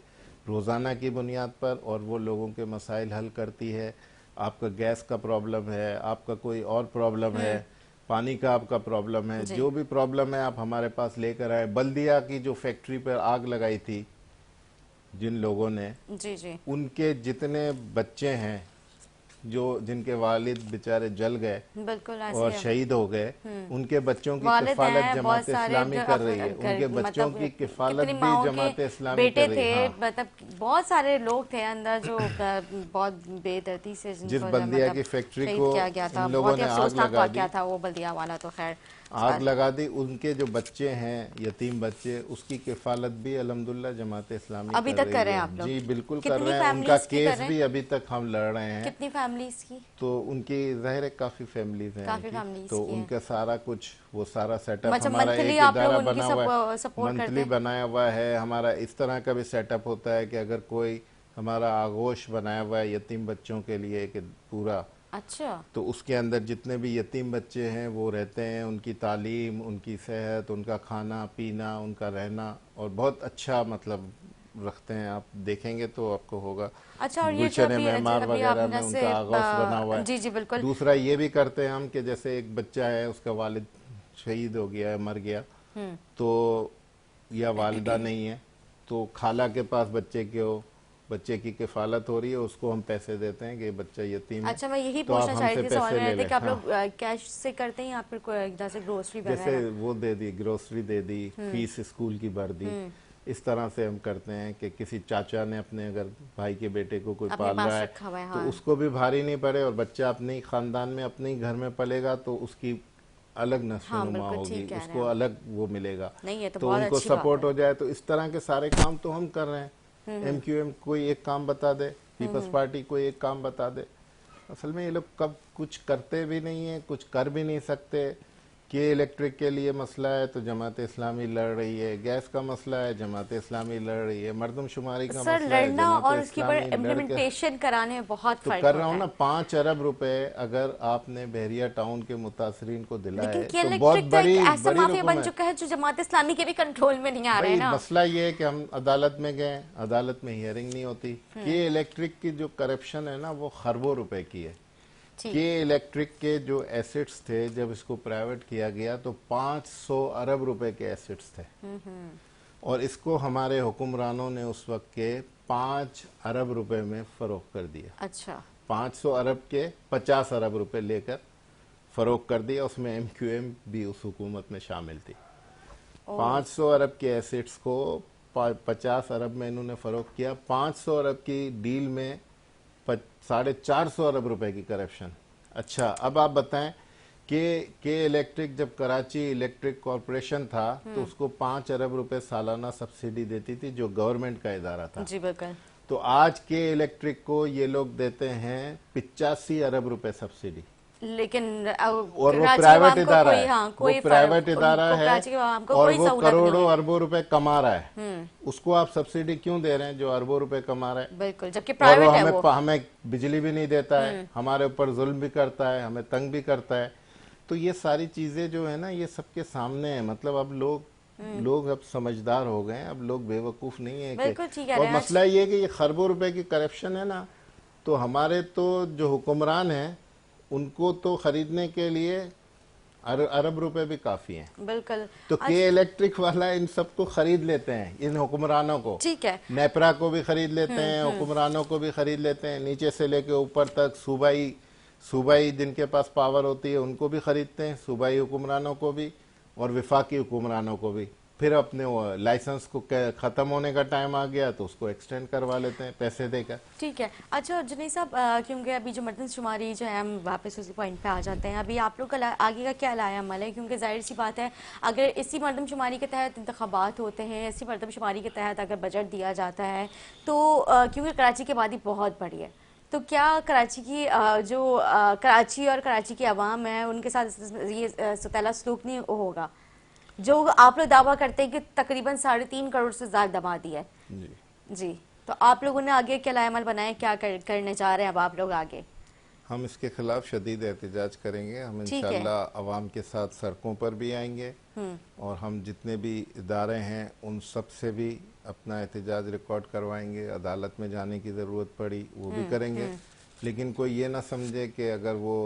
रोज़ाना की बुनियाद पर और वो लोगों के मसाइल हल करती है। आपका गैस का प्रॉब्लम है, आपका कोई और प्रॉब्लम है, पानी का आपका प्रॉब्लम है, जी। जो भी प्रॉब्लम है आप हमारे पास लेकर आए। बल्दिया की जो फैक्ट्री पर आग लगाई थी जिन लोगों ने, जी जी। उनके जितने बच्चे हैं जो जिनके वालिद बेचारे जल गए बिल्कुल और ऐसे शहीद हो गए, उनके बच्चों की वालिद किफालत हैं, बहुत जमात सारे इस्लामी जो कर रही है। उनके बच्चों मतलब की किफालत कितनी भी माओ जमात के इस्लामी बेटे कर रही थे, है। हाँ। मतलब बहुत सारे लोग थे अंदर जो बहुत बेदर्दी से जिस जिनको बल्दिया मतलब की फैक्ट्री शहीद को किया गया था। इन लोगों बहुत ही ने आग अफसोसनाक लगा दी, वाकया था वो बल्दिया वाला, तो खैर आग लगा दी। उनके जो बच्चे हैं यतीम बच्चे, उसकी किफालत भी अल्हम्दुलिल्लाह जमात इस्लामी अभी कर तक रही कर रहे हैं है। आप लोग? जी बिल्कुल कर कितनी रहे हैं। उनका फैमिलीज की कर केस रहे भी हैं? अभी तक हम लड़ रहे हैं। कितनी फैमिलीज की? तो उनकी ज़ाहिर है काफ़ी फैमिलीज हैं काफी उनकी, फैमिलीज तो की हैं। उनका सारा कुछ वो सारा सेटअप मतलब हमारा मंथली एक आप लोग इदारा उनकी बना हुआ है, सपोर्ट करते मंथली हैं? बनाया हुआ है। हमारा इस तरह का भी सेटअप होता है कि अगर कोई हमारा आगोश बनाया हुआ है यतीम बच्चों के लिए कि पूरा, अच्छा। तो उसके अंदर जितने भी यतीम बच्चे हैं वो रहते हैं, उनकी तालीम, उनकी सेहत, उनका खाना पीना, उनका रहना, और बहुत अच्छा मतलब रखते हैं। आप देखेंगे तो आपको होगा। अच्छा, और ये जो गुलशन अभी मेहमार अभी आप वगैरह में जैसे उनका आगोश बना हुआ है। जी जी बिल्कुल। दूसरा ये भी करते हैं हम कि जैसे एक बच्चा है, उसका वालिद शहीद हो गया है, मर गया, तो या वालिदा नहीं है, तो खाला के पास बच्चे की किफालत हो रही है, उसको हम पैसे देते हैं कि बच्चा यतीम है। अच्छा, मैं यही तो आप पूछना चाह रही हमसे थी, समझ पैसे में ले रहे थे लें। कि आप हाँ। लोग कैश से करते हैं या फिर कोई जैसे ग्रोसरी जैसे वगैरह? वो दे दी, ग्रोसरी दे दी, फीस स्कूल की भर दी, इस तरह से हम करते हैं कि किसी चाचा ने अपने अगर भाई के बेटे को कोई अपने पाल पास रहा है रखा हुआ है, तो हाँ। उसको भी भारी नहीं पड़े, और बच्चा अपने ही खानदान में अपने ही घर में पलेगा तो उसकी अलग नस्ल हाँ, नुमा बिल्कुल होगी, ठीक कह रहे उसको हैं आप। अलग वो मिलेगा। नहीं, ये तो तो बहुत उनको अच्छी बात सपोर्ट है। हो जाए। तो इस तरह के सारे काम तो हम कर रहे हैं। MQM कोई एक काम बता दे, पीपल्स पार्टी कोई एक काम बता दे। असल में ये लोग कब कुछ करते भी नहीं है, कुछ कर भी नहीं सकते। कि इलेक्ट्रिक के लिए मसला है तो जमात इस्लामी लड़ रही है, गैस का मसला है जमात इस्लामी लड़ रही है, मरदमशुमारी का सर, मसला है लड़ना जमात और उसके ऊपर इस्लामी लड़ के, इम्प्लीमेंटेशन कराने में बहुत तो फर्क कर रहा हूँ होता ना। है। 5 अरब रुपए अगर आपने बहरिया टाउन के मुतासरीन को दिलाए लेकिन के तो बहुत इलेक्ट्रिक तो एक बड़ी ऐसा बड़ी माफिया रकम बन है चुका है जो जमात इस्लामी के भी कंट्रोल में नहीं आ रहे भाई। ना। मसला ये है कि हम अदालत में गए, अदालत में हियरिंग नहीं होती। ये इलेक्ट्रिक की जो करप्शन है ना वो खरबों रुपए की है। ठीक। के इलेक्ट्रिक के जो एसेट्स थे जब इसको प्राइवेट किया गया तो 500 अरब रुपए के एसेट्स थे, और इसको हमारे हुक्मरानों ने उस वक्त के 5 अरब रुपए में फरोख्त कर दिया। अच्छा। 500 अरब के 50 अरब रुपए लेकर फरोख्त कर दिया। उसमें MQM भी उस हुकूमत में शामिल थी। 500 अरब के एसेट्स को 50 अरब में इन्होंने फरोख्त किया। 500 अरब की डील में 450 अरब रुपए की करप्शन। अच्छा, अब आप बताएं कि इलेक्ट्रिक जब कराची इलेक्ट्रिक कॉरपोरेशन था तो उसको 5 अरब रुपए सालाना सब्सिडी देती थी, जो गवर्नमेंट का इदारा था। जी बिल्कुल। तो आज के इलेक्ट्रिक को ये लोग देते हैं 85 अरब रुपए सब्सिडी, लेकिन और वो कराची प्राइवेट अवाम को इदारा कोई, है, हाँ, वो कोई प्राइवेट इदारा उनको है, कराची के अवाम को और कोई वो सहूलत नहीं करोड़ों है। अरबों रुपए कमा रहा है, उसको आप सब्सिडी क्यों दे रहे हैं जो अरबों रुपए कमा रहा है? बिल्कुल, जबकि और प्राइवेट वो है वो। हमें बिजली भी नहीं देता है, हमारे ऊपर जुल्म भी करता है, हमें तंग भी करता है। तो ये सारी चीजें जो है ना, ये सबके सामने है। मतलब अब लोग अब समझदार हो गए हैं, अब लोग बेवकूफ नहीं है बिल्कुल ठीक है। और मसला ये है कि ये खरबों रुपए की करप्शन है ना, तो हमारे तो जो हुक्मरान हैं उनको तो खरीदने के लिए अरब रुपए भी काफी हैं। बिल्कुल। तो के इलेक्ट्रिक वाला इन सबको खरीद लेते हैं, इन हुक्मरानों को। ठीक है। नेपरा को भी खरीद लेते हैं, हुक्मरानों को भी खरीद लेते हैं, नीचे से लेके ऊपर तक सूबाई जिनके पास पावर होती है उनको भी खरीदते हैं, सूबाई हुक्मरानों को भी और विफाकी हुक्मरानों को भी। फिर अपने लाइसेंस को खत्म होने का टाइम आ गया तो उसको एक्सटेंड करवा लेते हैं पैसे देकर। ठीक है। अच्छा जुनैद साहब, क्योंकि अभी जो मरदमशुमारी जो है, हम वापस उसी पॉइंट पे आ जाते हैं। अभी आप लोग का आगे का क्या लाया अमल है? क्योंकि जाहिर सी बात है, अगर इसी मरदमशुमारी के तहत इंतखाबात होते हैं, इसी मरदमशुमारी के तहत अगर बजट दिया जाता है तो क्योंकि कराची की आबादी बहुत बड़ी है, तो क्या कराची की कराची और कराची की आवाम है उनके साथ ये सतैला सलूक नहीं होगा? जो आप लोग दावा करते हैं कि तकरीबन 3.5 करोड़ से ज्यादा आबादी है जी, तो आप लोगों ने आगे क्या लाएमल बनाए, क्या करने जा रहे हैं अब आप लोग आगे? हम इसके खिलाफ शदीद एहतजाज करेंगे। हम इंशाल्लाह अवाम के साथ सड़कों पर भी आएंगे और हम जितने भी इदारे हैं उन सब से भी अपना एहतजाज रिकॉर्ड करवाएंगे। अदालत में जाने की ज़रूरत पड़ी वो भी करेंगे, लेकिन कोई ये ना समझे कि अगर वो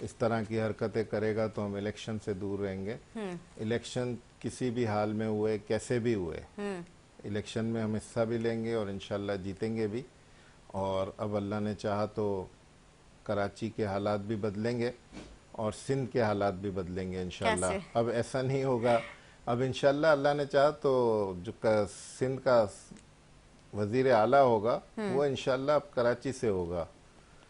इस तरह की हरकतें करेगा तो हम इलेक्शन से दूर रहेंगे। इलेक्शन किसी भी हाल में हुए, कैसे भी हुए, इलेक्शन में हम हिस्सा भी लेंगे और इंशाल्लाह जीतेंगे भी। और अब अल्लाह ने चाहा तो कराची के हालात भी बदलेंगे और सिंध के हालात भी बदलेंगे इंशाल्लाह। अब ऐसा नहीं होगा, अब इंशाल्लाह अल्लाह ने चाहा तो जो सिंध का वजीर आला होगा वो इंशाल्लाह अब कराची से होगा।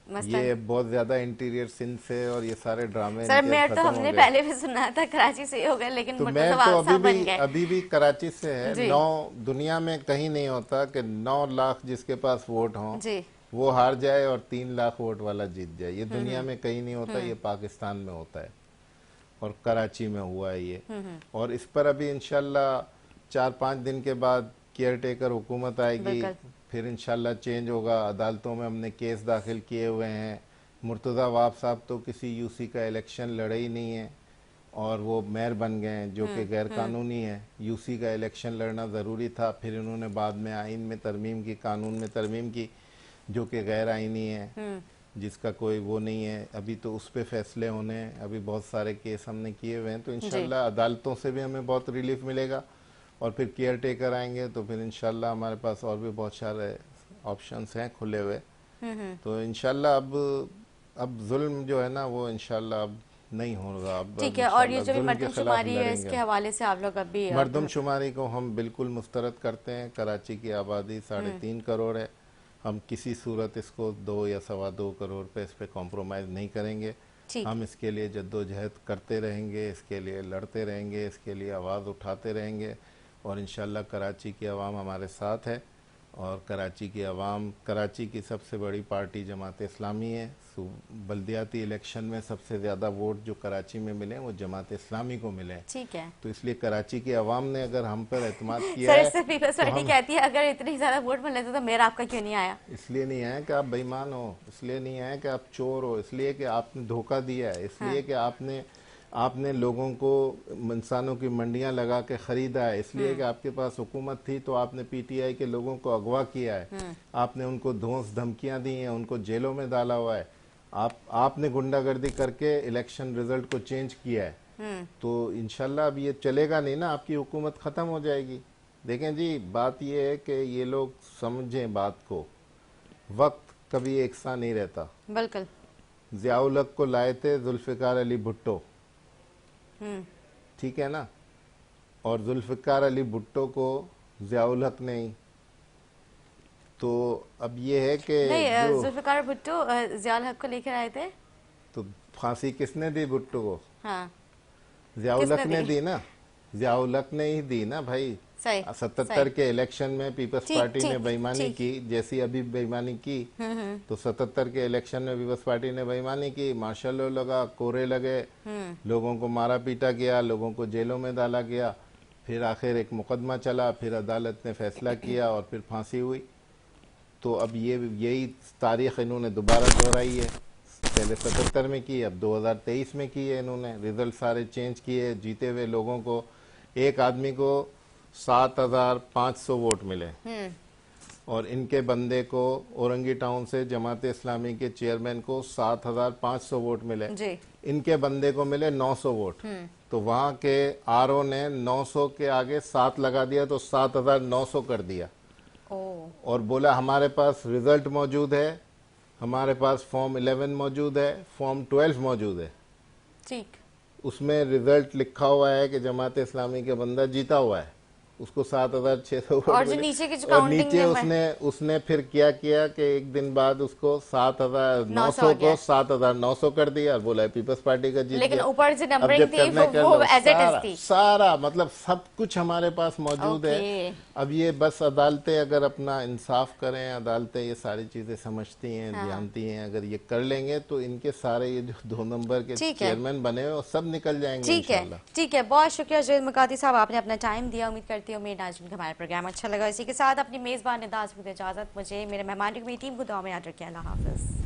ये बहुत ज्यादा इंटीरियर सिंध से और ये सारे ड्रामे सर मेयर तो हमने पहले भी सुना था कराची से ही होगा, लेकिन तो मेयर तो अभी भी कराची से है। 9 दुनिया में कहीं नहीं होता कि 9 लाख जिसके पास वोट हों वो हार जाए और 3 लाख वोट वाला जीत जाए। ये दुनिया में कहीं नहीं होता, ये पाकिस्तान में होता है और कराची में हुआ है ये। और इस पर अभी इंशाल्लाह 4-5 दिन के बाद केयर टेकर हुकूमत आएगी, फिर इंशाल्लाह चेंज होगा। अदालतों में हमने केस दाखिल किए हुए हैं। मुर्तज़ा वाब साहब तो किसी यूसी का इलेक्शन लड़े ही नहीं है और वो मेयर बन गए हैं, जो कि गैर कानूनी है। यूसी का इलेक्शन लड़ना ज़रूरी था, फिर इन्होंने बाद में आइन में तरमीम की, कानून में तरमीम की, जो कि गैर आइनी है, जिसका कोई वो नहीं है। अभी तो उस पर फैसले होने हैं, अभी बहुत सारे केस हमने किए हुए हैं। तो इंशाल्लाह अदालतों से भी हमें बहुत रिलीफ मिलेगा और फिर केयर टेकर आएंगे तो फिर इंशाल्लाह हमारे पास और भी बहुत सारे ऑप्शंस हैं खुले हुए। तो इंशाल्लाह अब जुल्म जो है ना वो इंशाल्लाह अब नहीं होगा। अब ठीक है। और ये जो मरदमशुमारी है इसके हवाले से आप लोग अभी मरदमशुमारी को हम बिल्कुल मुस्तरद करते हैं। कराची की आबादी 3.5 करोड़ है, हम किसी सूरत इसको 2 या 2.25 करोड़ पे इस पे कॉम्प्रोमाइज़ नहीं करेंगे। हम इसके लिए जद्दोजहद करते रहेंगे, इसके लिए लड़ते रहेंगे, इसके लिए आवाज़ उठाते रहेंगे और इंशाल्लाह कराची की आवाम हमारे साथ है। और कराची की आवाम, कराची की सबसे बड़ी पार्टी जमात इस्लामी है। बल्दियाती इलेक्शन में सबसे ज़्यादा वोट जो कराची में मिले वो जमात इस्लामी को मिले। ठीक है। तो इसलिए कराची की आवाम ने अगर हम पर एतमाद किया है, सर पीपल्स पार्टी कहती है अगर इतनी ज़्यादा वोट मिले तो मेरा आपका क्यों नहीं आया? इसलिए नहीं आया कि आप बेईमान हो, इसलिए नहीं आया कि आप चोर हो, इसलिए कि आपने धोखा दिया है, इसलिए कि आपने लोगों को, इंसानों की मंडियां लगा के खरीदा है, इसलिए कि आपके पास हुकूमत थी तो आपने पीटीआई के लोगों को अगवा किया है, आपने उनको धौंस धमकियां दी हैं, उनको जेलों में डाला हुआ है, आपने गुंडागर्दी करके इलेक्शन रिजल्ट को चेंज किया है। तो इंशाल्लाह अब ये चलेगा नहीं ना, आपकी हुकूमत खत्म हो जाएगी। देखें जी, बात ये है कि ये लोग समझें बात को, वक्त कभी एक सा नहीं रहता। बिल्कुल। ज़ियाउल हक को लाए थे जुल्फ़िकार अली भुट्टो, ठीक है ना, और जुल्फ़िकार अली भुट्टो को ज़ियाउल हक नहीं। तो अब ये है कि जुल्फ़िकार भुट्टो ज़ियाउल हक को लेकर आए थे, तो फांसी किसने दी भुट्टो को? हाँ, ज़ियाउल हक ने दी ना। जियाउल-हक ने ही दी ना भाई। सही 77 के इलेक्शन में पीपल्स ठीक, पार्टी ने ठीक, बेईमानी ठीक। की, जैसी अभी बेईमानी की। तो 77 के इलेक्शन में पीपल्स पार्टी ने बेईमानी की, मार्शल लॉ लगा, कोरे लगे, लोगों को मारा पीटा गया, लोगों को जेलों में डाला गया। फिर आखिर एक मुकदमा चला, फिर अदालत ने फैसला किया और फिर फांसी हुई। तो अब यही तारीख इन्होंने दोबारा दोहराई है। पहले 77 में की, अब 2023 में की है इन्होंने। रिजल्ट सारे चेंज किए, जीते हुए लोगों को, एक आदमी को 7,500 वोट मिले और इनके बंदे को औरंगी टाउन से जमात इस्लामी के चेयरमैन को 7,500 वोट मिले। जी इनके बंदे को मिले 900 वोट। तो वहां के आरओ ने 900 के आगे 7 लगा दिया, तो 7,900 कर दिया। ओ और बोला हमारे पास रिजल्ट मौजूद है, हमारे पास फॉर्म 11 मौजूद है, फॉर्म 12 मौजूद है। ठीक उसमें रिजल्ट लिखा हुआ है कि जमात इस्लामी के बंदा जीता हुआ है, उसको 7,600 वोट और जो मिले। नीचे की जो और काउंटिंग नीचे में उसने फिर क्या किया कि एक दिन बाद उसको 900 7,900 आ गया। को 7,900 कर दिया और बोला पीपल्स पार्टी का जीत लेकिन गया। ऊपर से अब नंबरिंग जब थी करना है कर वो लो। एज इट इज सारा थी। सारा मतलब सब कुछ हमारे पास मौजूद है। ओके। अब ये बस अदालतें अगर अपना इंसाफ करें, अदालतें ये सारी चीजें समझती हैं, जानती हैं, अगर ये कर लेंगे तो इनके सारे ये जो 2 नंबर के ठीक है। चेयरमैन बने हुए वो सब निकल जाएंगे ठीक है, इंशाल्लाह। ठीक है, बहुत शुक्रिया जुनैद मुकाती साहब, आपने अपना टाइम दिया। उम्मीद करती हूँ मेरे आज हमारा प्रोग्राम अच्छा लगा। इसी के साथ अपनी मेज़बान निदास को इजाज़त, मुझे मेरे मेहमान की टीम को दुआ में याद रखिए। अल्लाह हाफ़िज़।